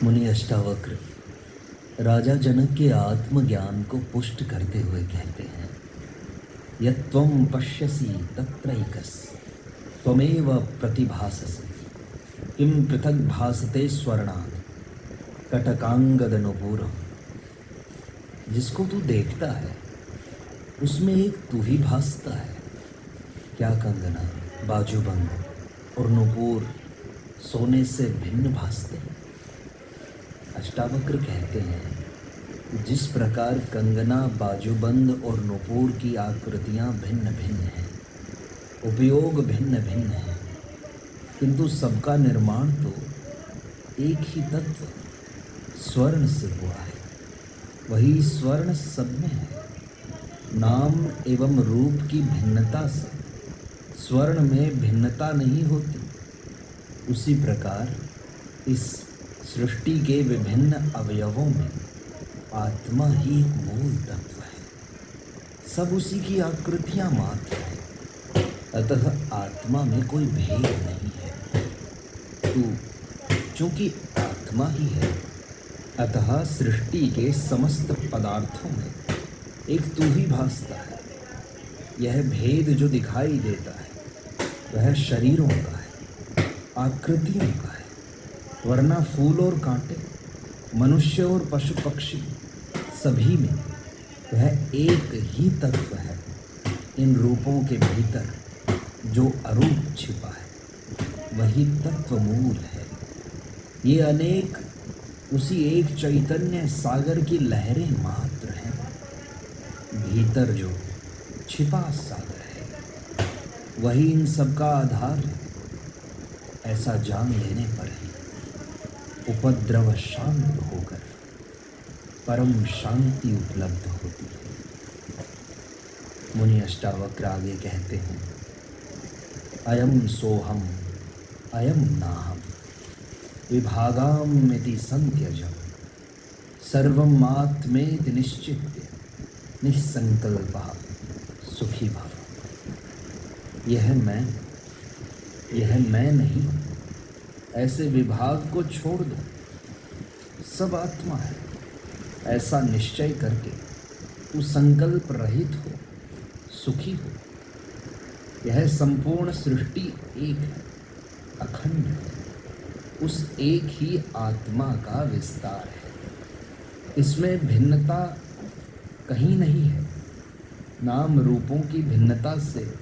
मुनि अष्टावक्र राजा जनक के आत्मज्ञान को पुष्ट करते हुए कहते हैं, यत्त्वं पश्यसि तत्रैकस् त्वमेव प्रतिभाससि किं पृथक् भासते स्वर्णात् कटकांगदनुपूरम्। जिसको तू देखता है उसमें एक तू ही भासता है। क्या कंगना, बाजूबंद और नुपुर सोने से भिन्न भासते हैं। अष्टावक्र कहते हैं, जिस प्रकार कंगना, बाजूबंद और नुपुर की आकृतियां भिन्न भिन्न हैं, उपयोग भिन्न भिन्न है, किंतु सबका निर्माण तो एक ही तत्व स्वर्ण से हुआ है। वही स्वर्ण सब में है। नाम एवं रूप की भिन्नता से स्वर्ण में भिन्नता नहीं होती। उसी प्रकार इस सृष्टि के विभिन्न अवयवों में आत्मा ही एक मूल तत्व है। सब उसी की आकृतियां मात्र है। अतः आत्मा में कोई भेद नहीं है। तू चूंकि आत्मा ही है, अतः सृष्टि के समस्त पदार्थों में एक तू ही भासता है। यह भेद जो दिखाई देता है वह शरीरों का है, आकृतियों का है, वरना फूल और कांटे, मनुष्य और पशु पक्षी सभी में वह एक ही तत्व है। इन रूपों के भीतर जो अरूप छिपा है वही तत्व मूल है। ये अनेक उसी एक चैतन्य सागर की लहरें मात्र हैं। भीतर जो छिपा सागर है वही इन सब का आधार है। ऐसा जान लेने पर ही उपद्रव शांत होकर परम शांति उपलब्ध होती है। मुनि अष्टावक्र आगे कहते हैं, अयम सोहम अयम नाहम विभागामिति संत्यजम् सर्वम् आत्मेति निश्चित्य निःसंकल्पः सुखी भव। यह मैं नहीं, ऐसे विभाग को छोड़ दो। सब आत्मा है, ऐसा निश्चय करके तू संकल्प रहित हो, सुखी हो। यह संपूर्ण सृष्टि एक है, अखंड है। उस एक ही आत्मा का विस्तार है। इसमें भिन्नता कहीं नहीं है। नाम रूपों की भिन्नता से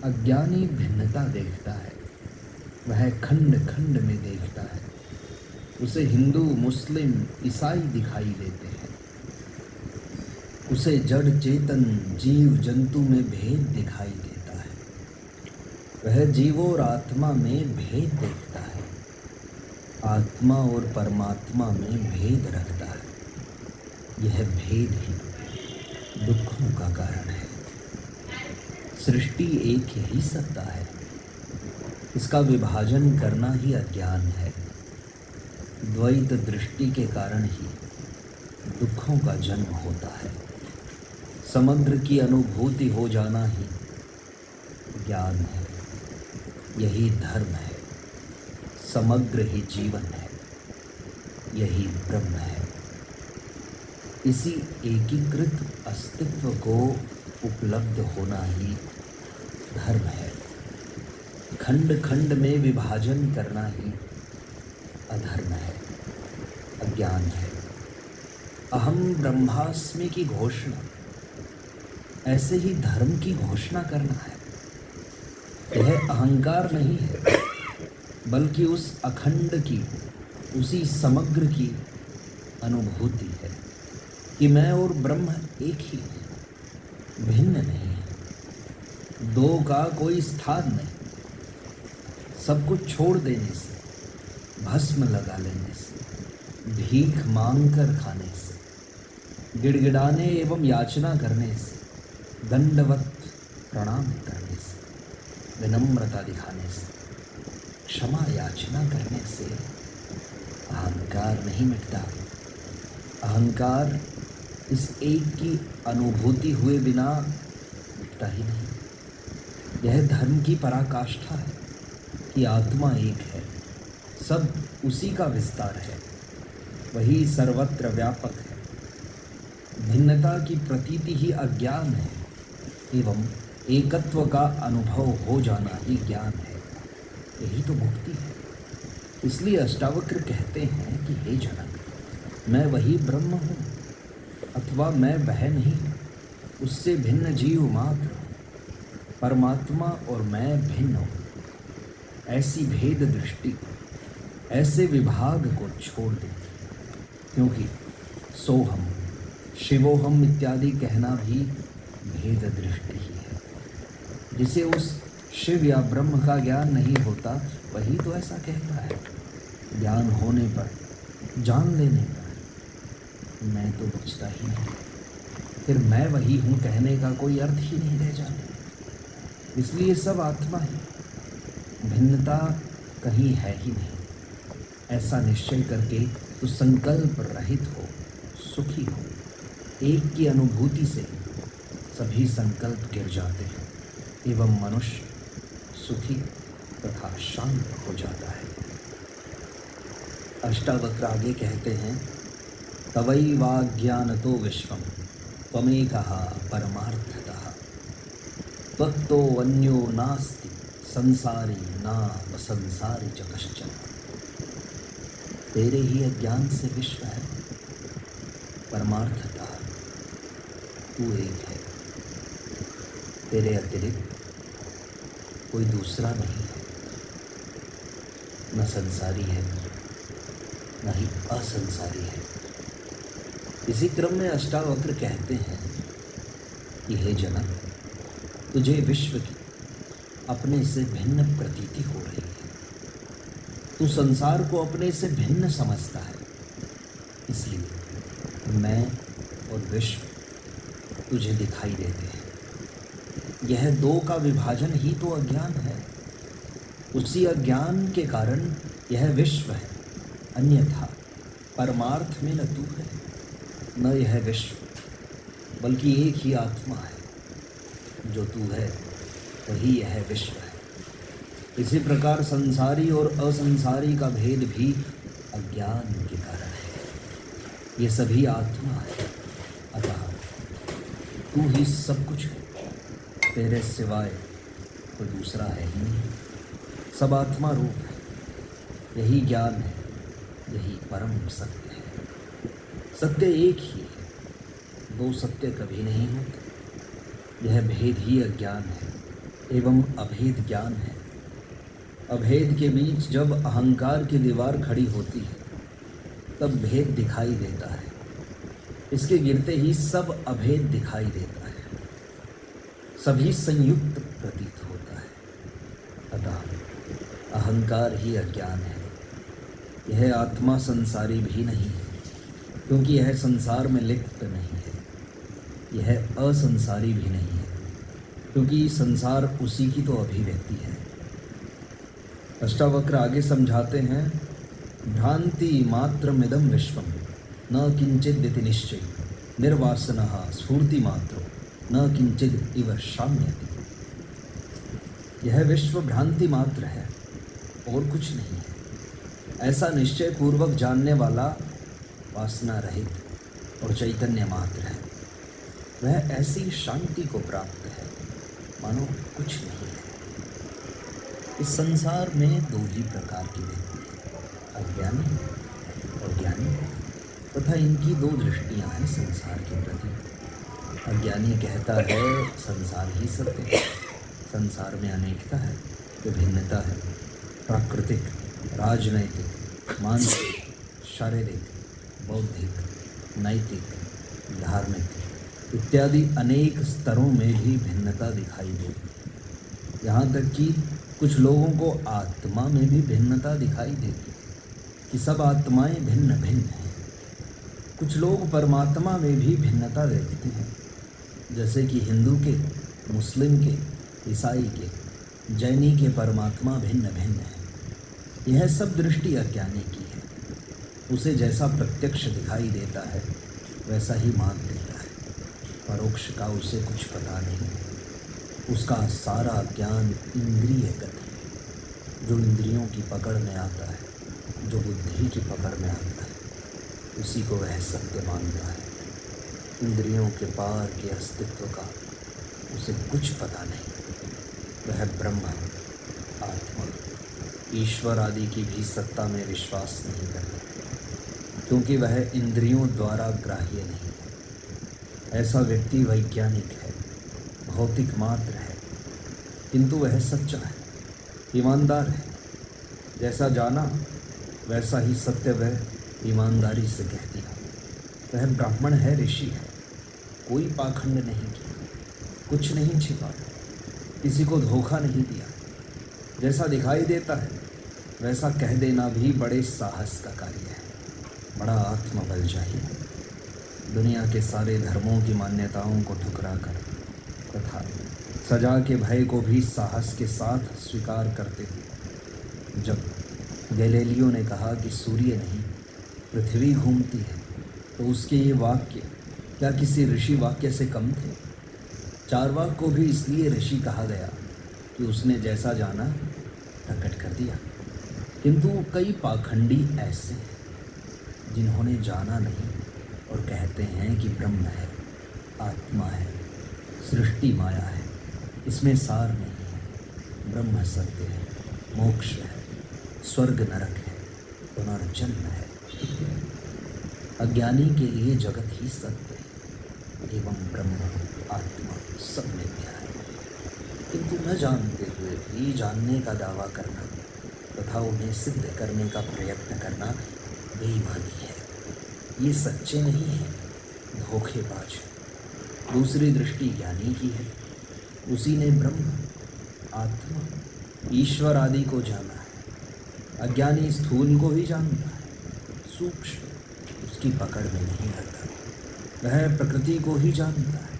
अज्ञानी भिन्नता देखता है। वह खंड खंड में देखता है। उसे हिंदू, मुस्लिम, ईसाई दिखाई देते हैं। उसे जड़ चेतन जीव जंतु में भेद दिखाई देता है। वह जीव और आत्मा में भेद देखता है। आत्मा और परमात्मा में भेद रखता है। यह भेद ही दुखों का कारण है। सृष्टि एक ही सत्ता है। इसका विभाजन करना ही अज्ञान है। द्वैत दृष्टि के कारण ही दुखों का जन्म होता है। समग्र की अनुभूति हो जाना ही ज्ञान है। यही धर्म है। समग्र ही जीवन है। यही ब्रह्म है। इसी एकीकृत अस्तित्व को उपलब्ध होना ही धर्म है। खंड खंड में विभाजन करना ही अधर्म है, अज्ञान है। अहम ब्रह्मास्मि की घोषणा ऐसे ही धर्म की घोषणा करना है। यह अहंकार नहीं है, बल्कि उस अखंड की, उसी समग्र की अनुभूति है कि मैं और ब्रह्म एक ही है, भिन्न नहीं है। दो का कोई स्थान नहीं। सब कुछ छोड़ देने से, भस्म लगा लेने से, भीख मांग कर खाने से, गिड़गिड़ाने एवं याचना करने से, दंडवत प्रणाम करने से, विनम्रता दिखाने से, क्षमा याचना करने से अहंकार नहीं मिटता। अहंकार इस एक की अनुभूति हुए बिना मिटता ही नहीं। यह धर्म की पराकाष्ठा है कि आत्मा एक है, सब उसी का विस्तार है। वही सर्वत्र व्यापक है। भिन्नता की प्रतीति ही अज्ञान है एवं एकत्व का अनुभव हो जाना ही ज्ञान है। यही तो मुक्ति है। इसलिए अष्टावक्र कहते हैं कि हे जनक, मैं वही ब्रह्म हूँ अथवा मैं वह नहीं, उससे भिन्न जीव मात्र हूँ। परमात्मा और मैं भिन्न हूँ। ऐसी भेद दृष्टि, ऐसे विभाग को छोड़ दे, क्योंकि सोहम शिवोहम इत्यादि कहना भी भेद दृष्टि ही है। जिसे उस शिव या ब्रह्म का ज्ञान नहीं होता वही तो ऐसा कहता है। ज्ञान होने पर, जान लेने पर मैं तो बचता ही नहीं, फिर मैं वही हूँ कहने का कोई अर्थ ही नहीं रह जाता। इसलिए सब आत्मा ही, भिन्नता कहीं है ही नहीं। ऐसा निश्चय करके तो संकल्प रहित हो, सुखी हो। एक की अनुभूति से सभी संकल्प गिर जाते हैं एवं मनुष्य सुखी तथा शांत हो जाता है। अष्टावक्र आगे कहते हैं, तवैवाज्ञानतो विश्वम त्वमेकः परमार्थतः त्वत्तो अन्यो नास्ति संसारी नाम संसारी च कश्चन। तेरे ही अज्ञान से विश्व है, परमार्थतः तू एक है। तेरे अतिरिक्त कोई दूसरा नहीं है। न संसारी है, न ही असंसारी है। इसी क्रम में अष्टावक्र कहते हैं कि हे जनक, तुझे विश्व की अपने से भिन्न प्रतीति हो रही है। तू संसार को अपने से भिन्न समझता है। इसलिए मैं और विश्व तुझे दिखाई देते हैं। यह दो का विभाजन ही तो अज्ञान है। उसी अज्ञान के कारण यह विश्व है, अन्यथा परमार्थ में न तू है न यह विश्व, बल्कि एक ही आत्मा है। जो तू है वही यह विश्व है। इसी प्रकार संसारी और असंसारी का भेद भी अज्ञान के कारण है। ये सभी आत्मा है, अतः तू ही सब कुछ है। तेरे सिवाय कोई दूसरा है ही नहीं। सब आत्मा रूप है। यही ज्ञान है, यही परम सत्य है। सत्य एक ही है, दो सत्य कभी नहीं होते। यह भेद ही अज्ञान है एवं अभेद ज्ञान है। अभेद के बीच जब अहंकार की दीवार खड़ी होती है तब भेद दिखाई देता है। इसके गिरते ही सब अभेद दिखाई देता है। सभी संयुक्त प्रतीत होता है। अतः अहंकार ही अज्ञान है। यह आत्मा संसारी भी नहीं है, क्योंकि यह संसार में लिप्त नहीं है। यह असंसारी भी नहीं है, क्योंकि संसार उसी की तो अभिव्यक्ति है। अष्टावक्र आगे समझाते हैं, भ्रांति मात्रमिदं विश्वम न किंचिदिति निश्चय निर्वासनः स्फूर्ति मात्रो न किंचिद इव शाम्यति। यह विश्व भ्रांति मात्र है और कुछ नहीं है। ऐसा निश्चय पूर्वक जानने वाला वासना रहित और चैतन्य मात्र है। वह ऐसी शांति को प्राप्त है मानो कुछ नहीं है। इस संसार में दो ही प्रकार के व्यक्ति हैं, अज्ञानी और ज्ञानी, तथा इनकी दो दृष्टियां हैं संसार के प्रति। अज्ञानी कहता है संसार ही सत्य है, संसार में अनेकता है, विभिन्नता है। प्राकृतिक, राजनैतिक, मानसिक, शारीरिक, बौद्धिक, नैतिक, धार्मिक इत्यादि अनेक स्तरों में भी भिन्नता दिखाई देती। यहाँ तक कि कुछ लोगों को आत्मा में भी भिन्नता दिखाई देती है कि सब आत्माएं भिन्न भिन्न हैं। कुछ लोग परमात्मा में भी भिन्नता देखते हैं, जैसे कि हिंदू के, मुस्लिम के, ईसाई के, जैनी के परमात्मा भिन्न भिन्न है। यह सब दृष्टि अज्ञानी की है। उसे जैसा प्रत्यक्ष दिखाई देता है वैसा ही मान लेता है। परोक्ष का उसे कुछ पता नहीं। उसका सारा ज्ञान इंद्रियगत है, जो इंद्रियों की पकड़ में आता है, जो बुद्धि की पकड़ में आता है। उसी को वह सत्य मानता है। इंद्रियों के पार के अस्तित्व का उसे कुछ पता नहीं। वह ब्रह्म, आत्मा, ईश्वर आदि की भी सत्ता में विश्वास नहीं करता, क्योंकि वह इंद्रियों द्वारा ग्राह्य नहीं है। ऐसा व्यक्ति वैज्ञानिक है, भौतिक मात्र है, किंतु वह सच्चा है, ईमानदार है। जैसा जाना वैसा ही सत्य वह ईमानदारी से कह दिया। वह ब्राह्मण है, ऋषि है, कोई पाखंड नहीं किया, कुछ नहीं छिपाया, किसी को धोखा नहीं दिया। जैसा दिखाई देता है वैसा कह देना भी बड़े साहस का कार्य है। बड़ा आत्मबल चाहिए। दुनिया के सारे धर्मों की मान्यताओं को ठुकरा कर तथा सजा के भय को भी साहस के साथ स्वीकार करते हुए जब गैलीलियो ने कहा कि सूर्य नहीं पृथ्वी घूमती है, तो उसके ये वाक्य क्या किसी ऋषि वाक्य से कम थे? चारवाक को भी इसलिए ऋषि कहा गया कि उसने जैसा जाना प्रकट कर दिया। किंतु कई पाखंडी ऐसे हैं जिन्होंने जाना नहीं और कहते हैं कि ब्रह्म है, आत्मा है, सृष्टि माया है, इसमें सार नहीं है, ब्रह्म सत्य है, मोक्ष है, स्वर्ग नरक है, पुनर्जन्म है। अज्ञानी के लिए जगत ही सत्य है एवं ब्रह्म आत्मा सब मिथ्या है। किंतु न जानते हुए भी जानने का दावा करना तथा उन्हें सिद्ध करने का प्रयत्न करना बेईमानी है। ये सच्चे नहीं है, धोखेबाज है। दूसरी दृष्टि ज्ञानी की है, उसी ने ब्रह्म, आत्मा, ईश्वर आदि को जाना है। अज्ञानी स्थूल को ही जानता है, सूक्ष्म उसकी पकड़ में नहीं आता। वह प्रकृति को ही जानता है,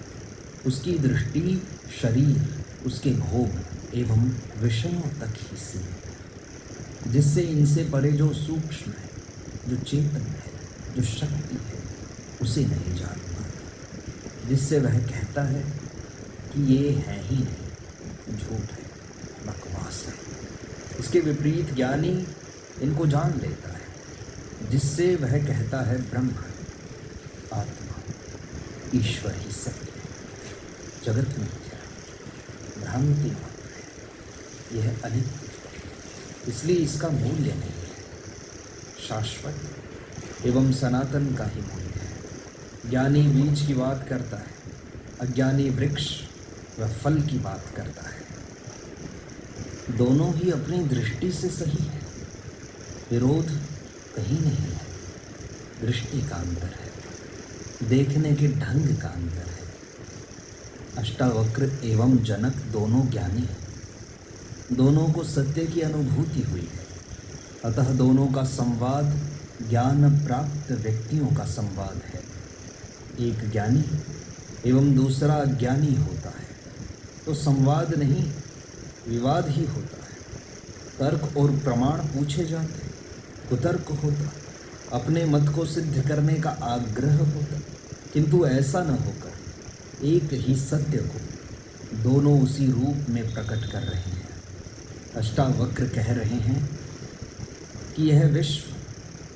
उसकी दृष्टि शरीर, उसके भोग एवं विषयों तक ही सीमित है। जिससे इनसे परे जो सूक्ष्म है, जो चेतन है, जो शक्ति है, उसे नहीं जान पाता। जिससे वह कहता है कि ये है ही नहीं, झूठ है, बकवास है। इसके विपरीत ज्ञानी इनको जान लेता है, जिससे वह कहता है ब्रह्म, आत्मा, ईश्वर ही सत्य है, जगत में क्या भ्रांति मात्र है, यह अनित्य, इसलिए इसका मूल्य नहीं है। शाश्वत एवं सनातन का ही मूल्य है। ज्ञानी बीज की बात करता है, अज्ञानी वृक्ष व फल की बात करता है। दोनों ही अपनी दृष्टि से सही है, विरोध कहीं नहीं है। दृष्टि का अंतर है, देखने के ढंग का अंतर है। अष्टावक्र एवं जनक दोनों ज्ञानी हैं, दोनों को सत्य की अनुभूति हुई है। अतः दोनों का संवाद ज्ञान प्राप्त व्यक्तियों का संवाद है। एक ज्ञानी एवं दूसरा अज्ञानी होता है तो संवाद नहीं, विवाद ही होता है। तर्क और प्रमाण पूछे जाते, कुतर्क होता, अपने मत को सिद्ध करने का आग्रह होता। किंतु ऐसा न होकर एक ही सत्य को दोनों उसी रूप में प्रकट कर रहे हैं। अष्टावक्र कह रहे हैं कि यह विश्व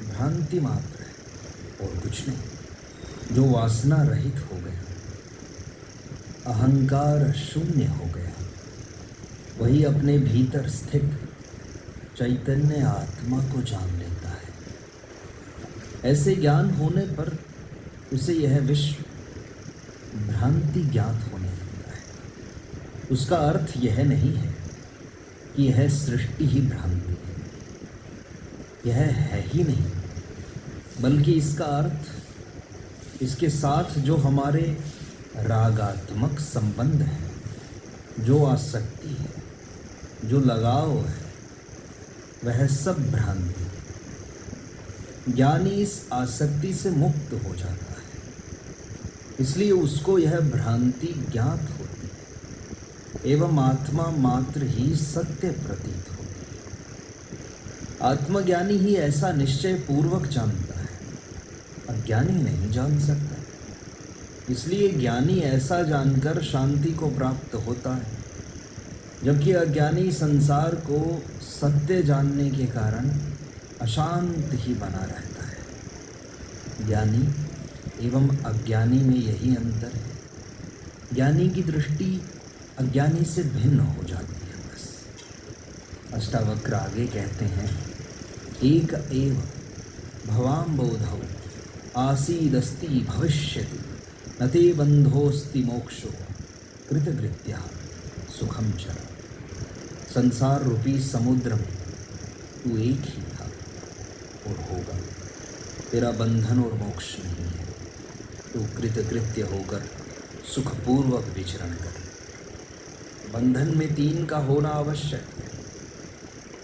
भ्रांति मात्र है और कुछ नहीं। जो वासना रहित हो गया, अहंकार शून्य हो गया, वही अपने भीतर स्थित चैतन्य आत्मा को जान लेता है। ऐसे ज्ञान होने पर उसे यह विश्व भ्रांति ज्ञात होने लगता है। उसका अर्थ यह नहीं है कि यह सृष्टि ही भ्रांति है, यह है ही नहीं, बल्कि इसका अर्थ इसके साथ जो हमारे रागात्मक संबंध है, जो आसक्ति है, जो लगाव है, वह सब भ्रांति। ज्ञानी इस आसक्ति से मुक्त हो जाता है, इसलिए उसको यह भ्रांति ज्ञात होती है एवं आत्मा मात्र ही सत्य प्रतीत होती है। आत्मज्ञानी ही ऐसा निश्चय पूर्वक जानता है, अज्ञानी नहीं जान सकता। इसलिए ज्ञानी ऐसा जानकर शांति को प्राप्त होता है, जबकि अज्ञानी संसार को सत्य जानने के कारण अशांत ही बना रहता है। ज्ञानी एवं अज्ञानी में यही अंतर है। ज्ञानी की दृष्टि अज्ञानी से भिन्न हो जाती है बस। अष्टावक्र आगे कहते हैं, एक एव भवाम बोधौ आसीदस्ति भविष्यति न ते बंधोस्ति मोक्षो कृतकृत्या सुखम च। संसार रूपी समुद्र में तू एक ही था और होगा, तेरा बंधन और मोक्ष नहीं है। तू कृतकृत्य होकर सुखपूर्वक विचरण कर। बंधन में तीन का होना आवश्यक है,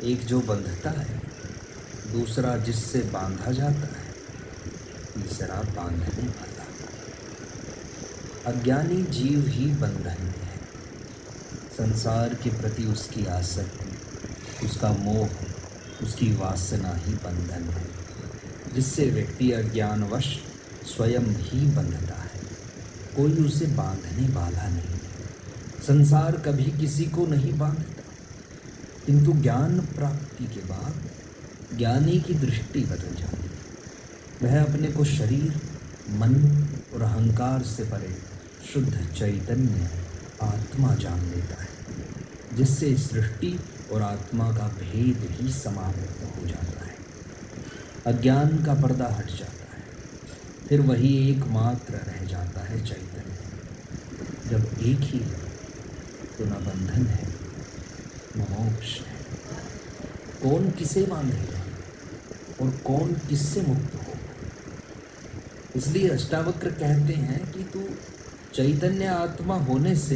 एक जो बंधता है, दूसरा जिससे बांधा जाता है, तीसरा बांधने वाला। अज्ञानी जीव ही बंधन में है। संसार के प्रति उसकी आसक्ति, उसका मोह, उसकी वासना ही बंधन है, जिससे व्यक्ति अज्ञानवश स्वयं ही बंधता है। कोई उसे बांधने वाला नहीं। संसार कभी किसी को नहीं बांधता, किंतु ज्ञान प्राप्ति के बाद ज्ञानी की दृष्टि बदल जाती है। वह अपने को शरीर, मन और अहंकार से परे शुद्ध चैतन्य आत्मा जान लेता है, जिससे सृष्टि और आत्मा का भेद ही समाप्त हो जाता है। अज्ञान का पर्दा हट जाता है, फिर वही एकमात्र रह जाता है चैतन्य। जब एक ही है तो न बंधन है न मोक्ष है। कौन किसे बांधेगा और कौन किससे मुक्त होगा? इसलिए अष्टावक्र कहते हैं कि तू चैतन्य आत्मा होने से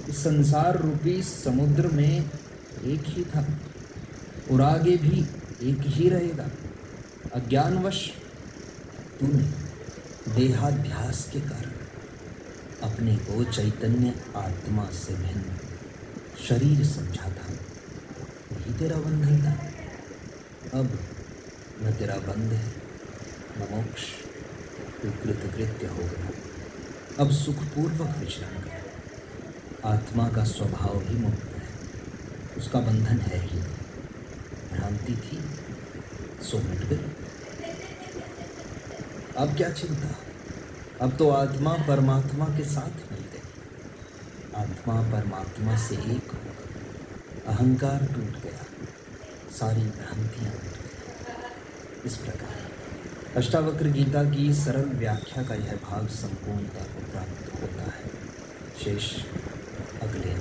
इस संसार रूपी समुद्र में एक ही था और आगे भी एक ही रहेगा। अज्ञानवश तूने देहाध्यास के कारण अपने को चैतन्य आत्मा से भिन्न शरीर समझा था, यही तेरा बंधन था। अब न तेरा बंध है न मोक्ष, तू कृतकृत्य हो गया। अब सुखपूर्वक विचरण कर। आत्मा का स्वभाव ही मुक्त है, उसका बंधन है ही नहीं। भ्रांति थी सो मिट गई। अब क्या चिंता? अब तो आत्मा परमात्मा के साथ मिल गई। आत्मा परमात्मा से एक हो गई, अहंकार टूट गया, सारी भ्रांतियाँ मिट गई। इस प्रकार अष्टावक्र गीता की सरल व्याख्या का यह भाग संपूर्णता को प्राप्त होता है। शेष अगले